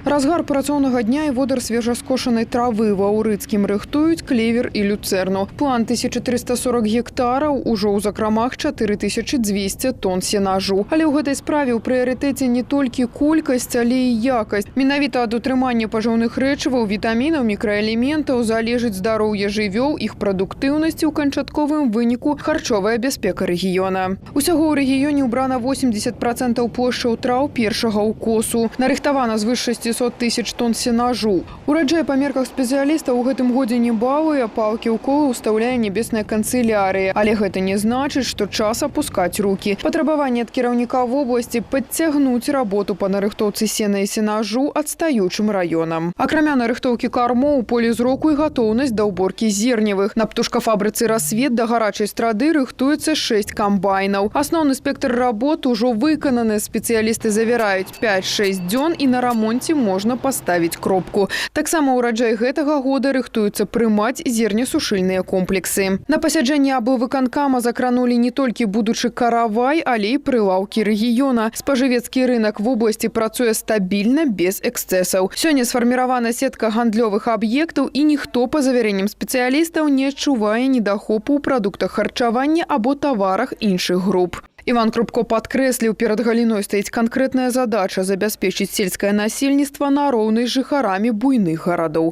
Разгар працоўнага дня і водар свежаскошанай травы ва Ўрыцкім рыхтуюць клевер і люцэрну. План 1340 гектараў, ужо ў закрамах 4200 тонн сенажу. Але ў гэтай справе ў прыярытэце не толькі колькасць, але і якасць. Менавіта ад утрымання пажыўных рэчываў, вітамінаў, мікраэлементаў залежыць здароўе жывёл, іх прадуктыўнасць і ў канчатковым выніку харчовая бяспека рэгіёна. Усяго ў рэгіёне ўбрана 80% плошчаў траў першага ўкосу. Нарыхтавана звыш 600 тысяч тонн сенажу. Ураджай па мерках спецыялістаў у гэтым годзе не балуе, палкі ў колы ўстаўляе небесная канцылярыя. Але гэта не значыць, што час апускаць рукі. Патрабаванне ад кіраўніка вобласці падцягнуць работу па нарыхтоўцы сена і сенажу адстаючым раёнам. Акрамя нарыхтоўкі кармоў, у полі зроку і гатоўнасць да ўборкі зерневых. На птушкафабрыцы «Рассвет» да гарачай страды рыхтуецца 6 камбайнаў. Асноўны спектр работ ужо выкананы. Спецыялісты завяраюць 5-6 дзён і на рамонце можна паставіць кропку. Таксама ўраджай гэтага года рыхтуюцца прымаць зернесушыльныя комплексы. На пасяджэнні аблвыканкама закранулі не толькі будучы каравай, але і прылаўкі рэгіёна. Спажывецкі рынак вобласці працуе стабільна, без эксцэсаў. Сёння сфарміравана сетка гандлёвых аб'ектаў і ніхто, па завярэнням спецыялістаў, не адчувае недахопу ў прадуктах харчавання або таварах іншых груп. Іван Крупко падкрэсліў, перад галіной стаіць канкрэтная задача забяспечыць сельскае насельніцтва на роўнай з жыхарамі буйных гарадоў.